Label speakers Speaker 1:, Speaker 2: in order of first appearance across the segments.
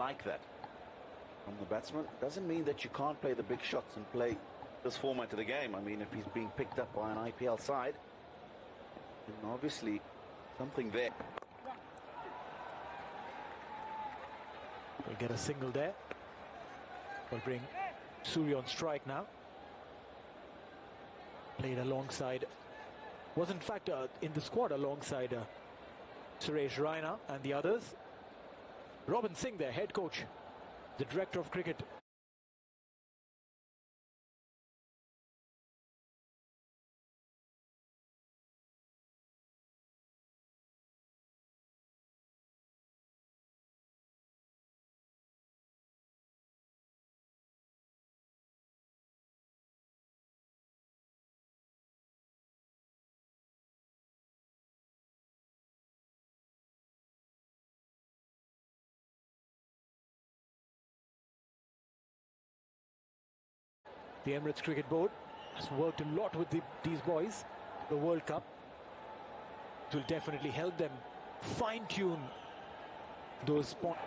Speaker 1: like that from the batsman. Doesn't mean that you can't play the big shots and play this format of the game. I mean, if he's being picked up by an IPL side, then obviously something there.
Speaker 2: We'll get a single there. We'll bring Suri on strike now. Played alongside, was in fact in the squad alongside Suresh Raina and the others. Robin Singh, their head coach, the director of cricket. The Emirates Cricket Board has worked a lot with these boys. The World Cup, it will definitely help them fine-tune those spots.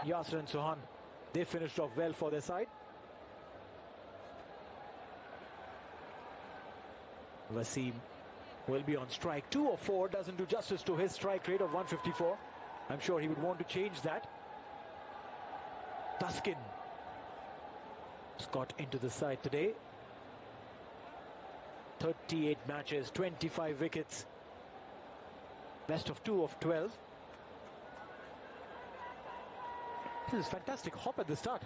Speaker 2: Yasir and Suhan, they finished off well for their side. Wasim will be on strike. 2 or 4 doesn't do justice to his strike rate of 154. I'm sure he would want to change that. Tuskin has got into the side today. 38 matches, 25 wickets. Best of 2 of 12. This is fantastic hop at the start.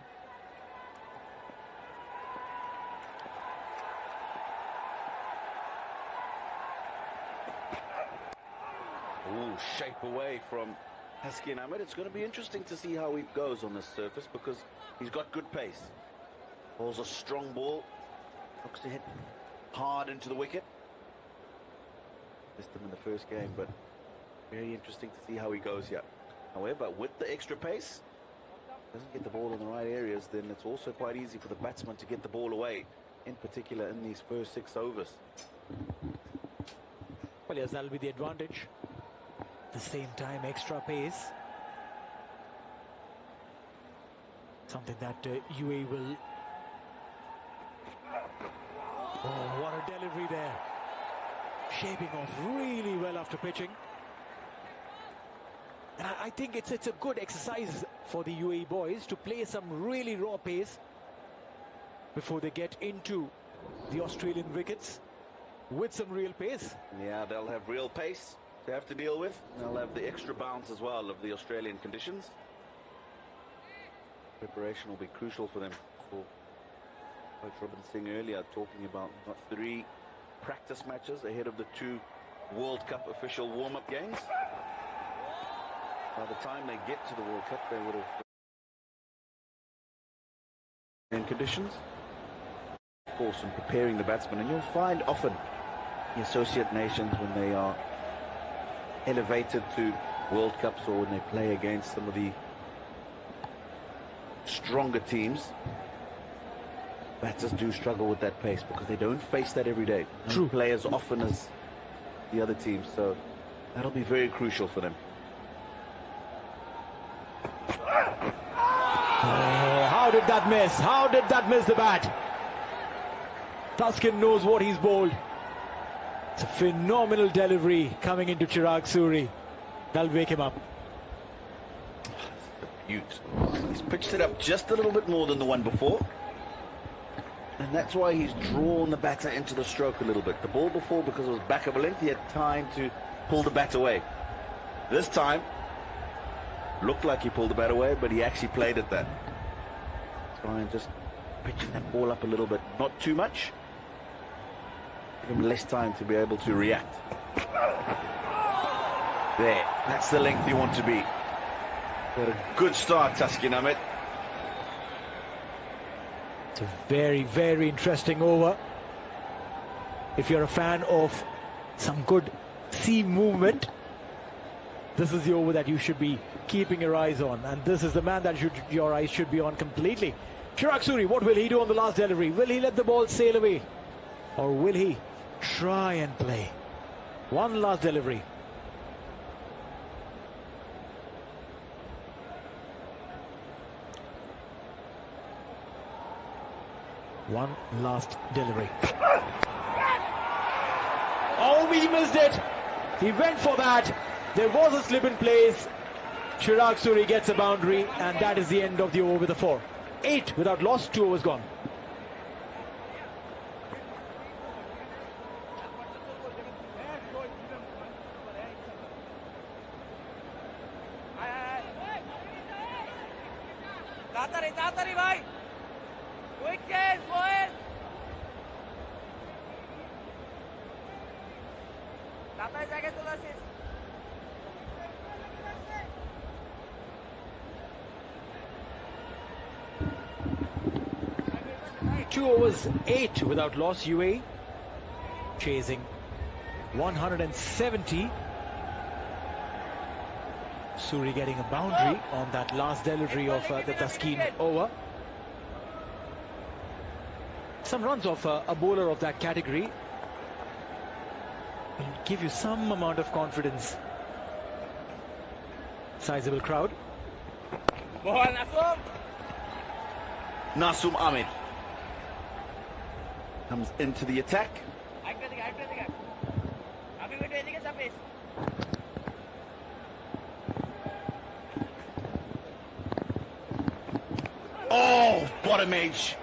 Speaker 1: Ooh, shape away from Haskin Ahmed. It's going to be interesting to see how he goes on this surface because he's got good pace. Ball's a strong ball. Looks to hit hard into the wicket. Missed him in the first game, but very interesting to see how he goes here. However, with the extra pace, doesn't get the ball in the right areas, then it's also quite easy for the batsman to get the ball away, in particular in these first 6 overs.
Speaker 2: Well, yes, that'll be the advantage. At the same time, extra pace. Something that UAE will... Oh, what a delivery there. Shaping off really well after pitching. And I think it's a good exercise for the UAE boys to play some really raw pace before they get into the Australian wickets with some real pace.
Speaker 1: Yeah, they'll have real pace they have to deal with. They'll have the extra bounce as well of the Australian conditions. Preparation will be crucial for them. For Coach Robin Singh earlier talking about 3 practice matches ahead of the 2 World Cup official warm-up games. By the time they get to the World Cup, they would have in conditions. Of course, in preparing the batsmen, and you'll find often the associate nations when they are elevated to World Cups or when they play against some of the stronger teams, batters do struggle with that pace because they don't face that every day.
Speaker 2: True.
Speaker 1: Play as often as the other teams, so that'll be very crucial for them.
Speaker 2: Oh, how did that miss? How did that miss the bat? Tuskin knows what he's bowled. It's a phenomenal delivery coming into Chirag Suri. That'll wake him up.
Speaker 1: He's pitched it up just a little bit more than the one before. And that's why he's drawn the batter into the stroke a little bit. The ball before, because it was back of a length, he had time to pull the bat away. This time, looked like he pulled the bat away, but he actually played at that. Try and just pitching that ball up a little bit. Not too much. Give him less time to be able to react. There, that's the length you want to be. Got a good start, Taskin Ahmed.
Speaker 2: It's a very, very interesting over. If you're a fan of some good sea movement, this is the over that you should be keeping your eyes on, and this is the man that your eyes should be on completely. Chirag Suri, what will he do on the last delivery? Will he let the ball sail away, or will he try and play? One last delivery. One last delivery. Oh, he missed it. He went for that. There was a slip in place. Chirag Suri gets a boundary, and that is the end of the over with a 4. 8 without loss, 2 overs gone. Two overs, 8 without loss. UAE chasing 170. Suri getting a boundary on that last delivery of the Taskin over. Some runs of a bowler of that category will give you some amount of confidence. Sizable crowd.
Speaker 1: Nasum Ahmed comes into the attack. Oh, bottom edge.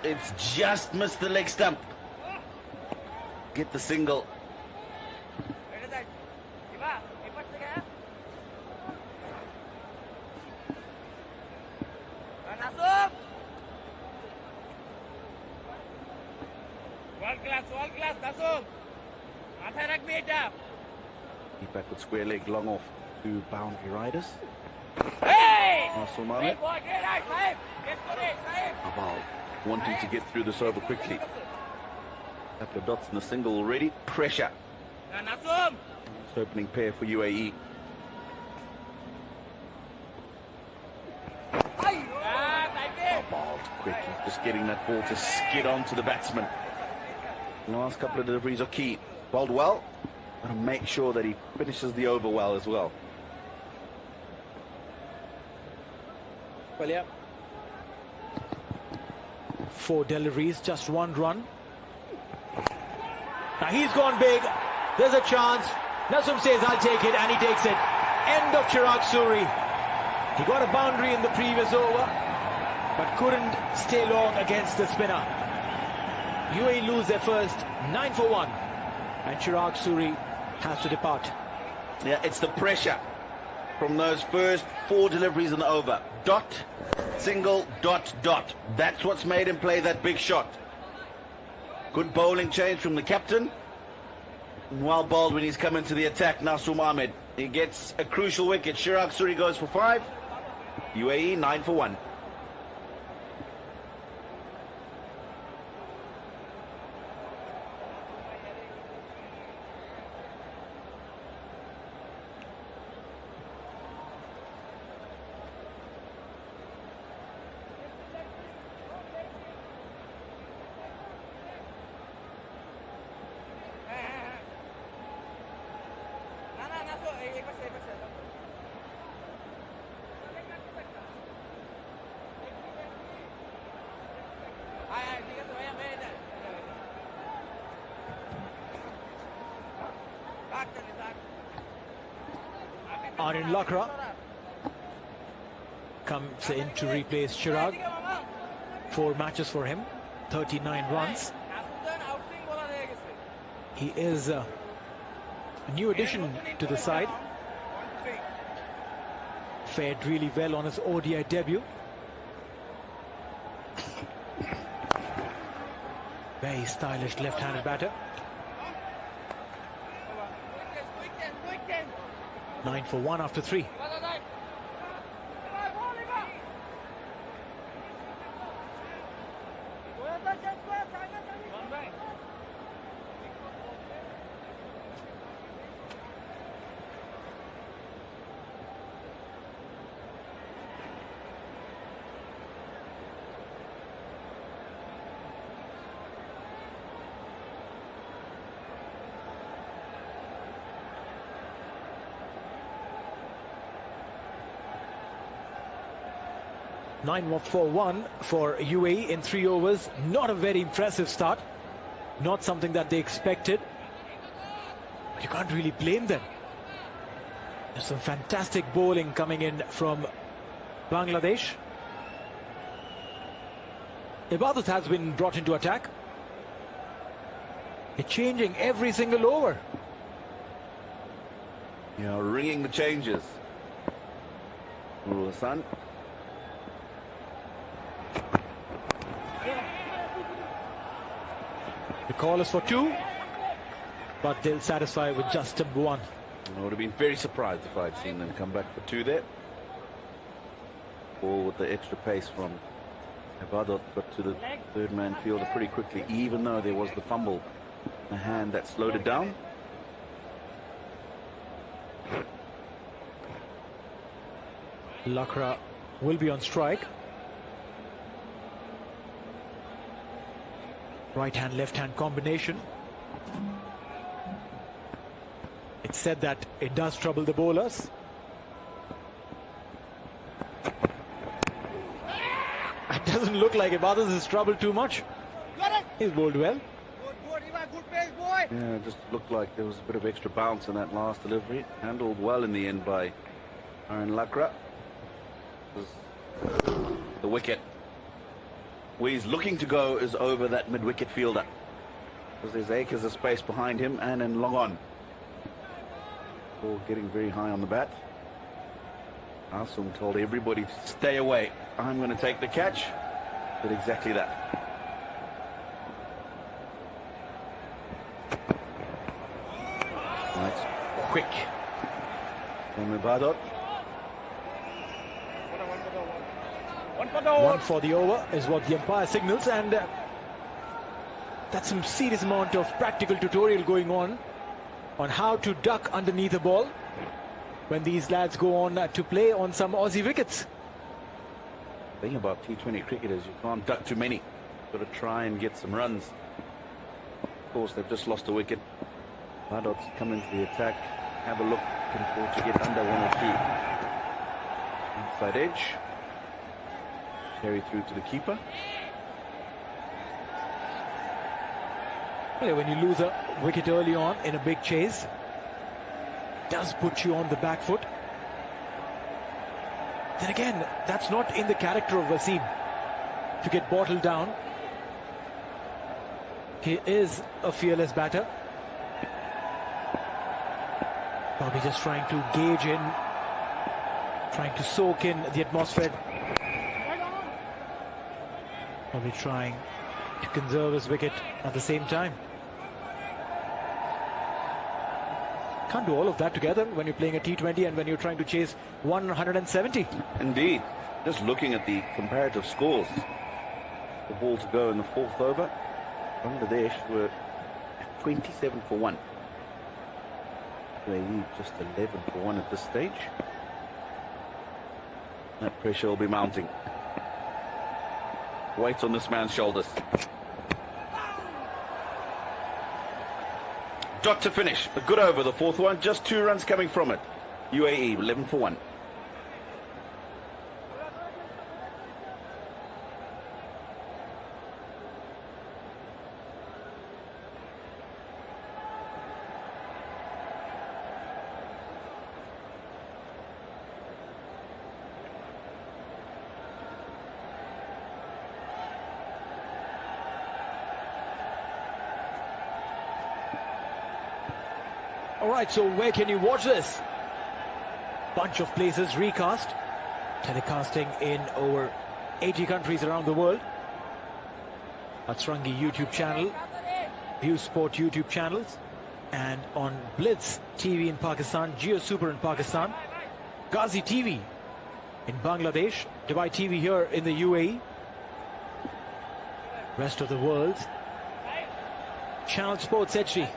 Speaker 1: It's just missed the leg stump. Get the single. Keep back with square leg, long off to boundary riders. Nasum Ahmed. About wanting to get through this over quickly. Couple of dots in the single already. Pressure. It's opening pair for UAE. Balled quickly, just getting that ball to skid onto the batsman. The last couple of deliveries are key. Bowled well, got to make sure that he finishes the over well as well.
Speaker 2: Well, yeah. 4 deliveries, just 1 run. Now he's gone big. There's a chance. Nasum says, I'll take it, and he takes it. End of Chirag Suri. He got a boundary in the previous over, but couldn't stay long against the spinner. UAE lose their first 9 for 1, and Chirag Suri has to depart.
Speaker 1: Yeah, it's the pressure from those first 4 deliveries in the over. Dot, single, dot, dot. That's what's made him play that big shot. Good bowling change from the captain. And well bowled when he's come into the attack, Nasum Ahmed. He gets a crucial wicket. Chirag Suri goes for 5. UAE 9 for 1.
Speaker 2: Aryan Lakra comes in to replace Chirag. 4 matches for him, 39 runs. He is a new addition to the side. Fared really well on his ODI debut. Very stylish left-handed batter. 9 for 1 after 3. 9-for-1 for UAE in 3 overs. Not a very impressive start. Not something that they expected. But you can't really blame them. There's some fantastic bowling coming in from Bangladesh. Ibadat has been brought into attack. They're changing every single over.
Speaker 1: Yeah, ringing the changes. Hassan.
Speaker 2: The call is for 2, but they'll satisfy with just 1.
Speaker 1: I would have been very surprised if I'd seen them come back for 2 there. Ball with the extra pace from Ibadat got to the third man fielder pretty quickly, even though there was the fumble, the hand that slowed it down.
Speaker 2: Lakra will be on strike. Right hand, left hand combination. It's said that it does trouble the bowlers. It doesn't look like Ibadat is troubled too much. He's bowled well.
Speaker 1: Yeah, it just looked like there was a bit of extra bounce in that last delivery. Handled well in the end by Aaron Lakra. The wicket where he's looking to go is over that mid-wicket fielder, because there's acres of space behind him and in long on. Ball getting very high on the bat. Asum told everybody to stay away. I'm going to take the catch. Did exactly that. Nice quick from Ibadat.
Speaker 2: 1 for the over is what the umpire signals, and that's some serious amount of practical tutorial going on how to duck underneath the ball when these lads go on to play on some Aussie wickets.
Speaker 1: The thing about T20 cricket is you can't duck too many. You've got to try and get some runs. Of course, they've just lost a wicket. Ibadat's come into the attack. Have a look. Can afford to get under 1 or 2. Inside edge. Carry through to the keeper.
Speaker 2: Well, when you lose a wicket early on in a big chase, it does put you on the back foot. Then again, that's not in the character of Wasim to get bottled down. He is a fearless batter. Probably just trying to gauge in, trying to soak in the atmosphere. Probably trying to conserve his wicket at the same time. Can't do all of that together when you're playing a T20 and when you're trying to chase 170.
Speaker 1: Indeed. Just looking at the comparative scores. The ball to go in the 4th over. Bangladesh were 27 for 1. UAE just 11 for 1 at this stage. That pressure will be mounting. Weight on this man's shoulders. Dot to finish. A good over, the 4th one. Just 2 runs coming from it. UAE 11 for 1.
Speaker 2: Alright, so where can you watch this? Bunch of places recast, telecasting in over 80 countries around the world. Atrangi YouTube channel, View Sport YouTube channels, and on Blitz TV in Pakistan, Jio Super in Pakistan, Ghazi TV in Bangladesh, Dubai TV here in the UAE, rest of the world, Channel Sports HD.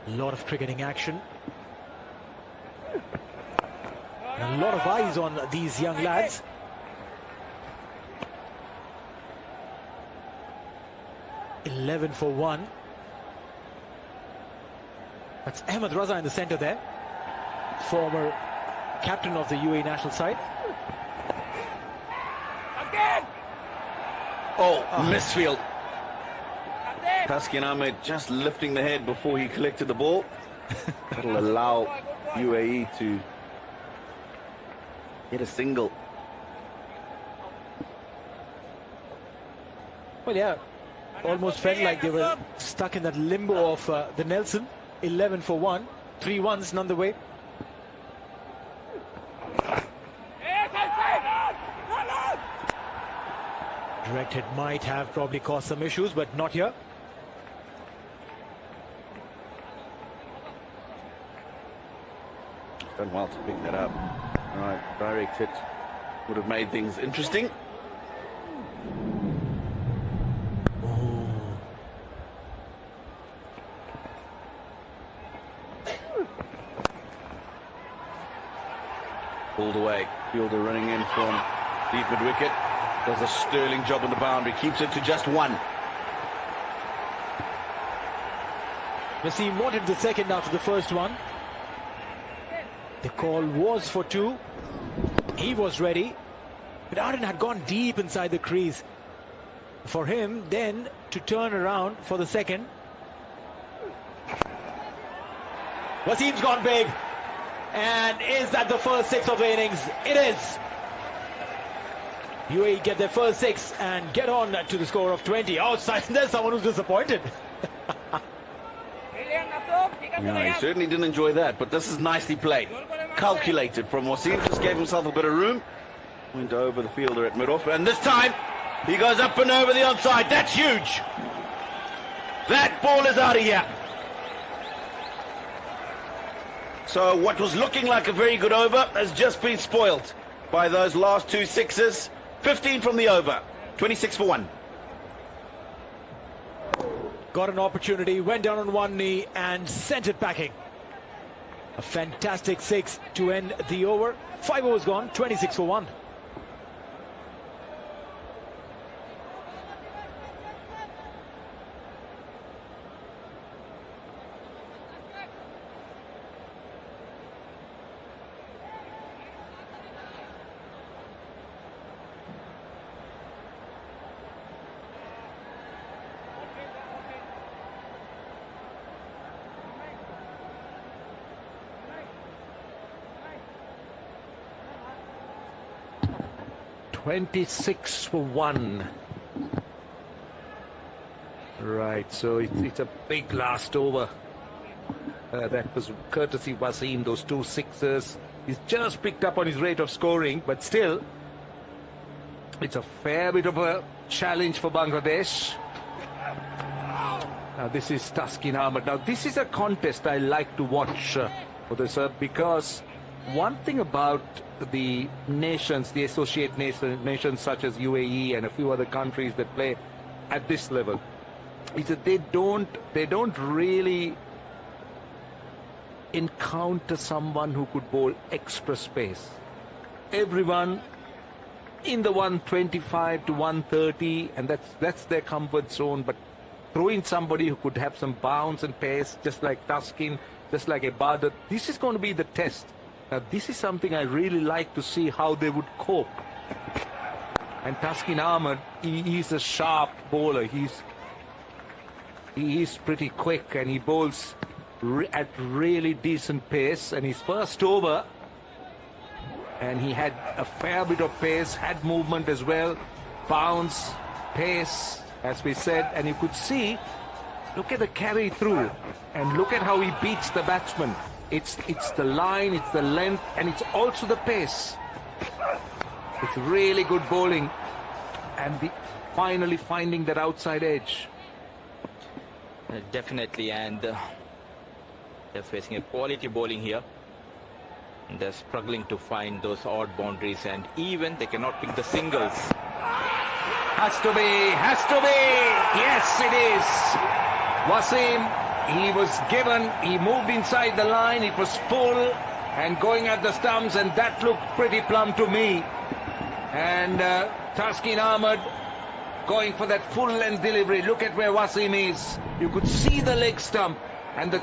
Speaker 2: A lot of cricketing action. And a lot of eyes on these young lads. "11 for 1. That's Ahmed Raza in the centre there. former captain of the UAE national side.
Speaker 1: Oh, misfield. Taskin Ahmed just lifting the head before he collected the ball. That'll allow UAE to hit a single.
Speaker 2: Well, yeah, almost felt like they were stuck in that limbo of the Nelson. 11 for 1, 3 ones none the way. Direct hit might have probably caused some issues, but not here.
Speaker 1: Done well to pick that up. All right, direct hit would have made things interesting. Pulled away. Fielder running in from deep mid-wicket. Does a sterling job on the boundary. Keeps it to just 1.
Speaker 2: Wasim wanted the second after the first one. The call was for 2. He was ready. But Arden had gone deep inside the crease. For him then to turn around for the second. Wasim's gone big. And is that the first 6 of the innings? It is. UAE get their first 6 and get on to the score of 20. Outside, there's someone who's disappointed.
Speaker 1: Yeah, he certainly didn't enjoy that, but this is nicely played. Calculated from Wasim, just gave himself a bit of room. Went over the fielder at mid-off, and this time he goes up and over the onside. That's huge. That ball is out of here. So what was looking like a very good over has just been spoiled by those last 2 sixes. 15 from the over, 26 for 1.
Speaker 2: Got an opportunity, went down on one knee and sent it packing. A fantastic 6 to end the over. 5 overs gone, 26 for 1.
Speaker 3: $26 for 1. Right, so it's a big last over. That was courtesy Wasim, those 2 sixes. He's just picked up on his rate of scoring, but still, it's a fair bit of a challenge for Bangladesh. Now this is Taskin Ahmed. Now this is a contest I like to watch for the sir, because one thing about the nations, the associate nations such as UAE and a few other countries that play at this level, is that they don't really encounter someone who could bowl extra space. Everyone in the 125 to 130, and that's their comfort zone. But throw in somebody who could have some bounce and pace, just like Taskin, just like Ibadat. This is going to be the test. Now, this is something I really like to see how they would cope. And Taskin Ahmed, he's a sharp bowler. He's pretty quick, and he bowls at really decent pace. And his first over, and he had a fair bit of pace, had movement as well, bounce, pace, as we said. And you could see, look at the carry through, and look at how he beats the batsman. It's the line, it's the length, and it's also the pace. It's really good bowling, and finally finding that outside edge.
Speaker 4: Definitely, and they're facing a quality bowling here. And they're struggling to find those odd boundaries, and even they cannot pick the singles.
Speaker 3: Has to be. Yes, it is. Wasim, he was given, he moved inside the line, it was full and going at the stumps, and that looked pretty plumb to me. And Taskin Ahmed going for that full length delivery. Look at where Wasim is. You could see the leg stump, and the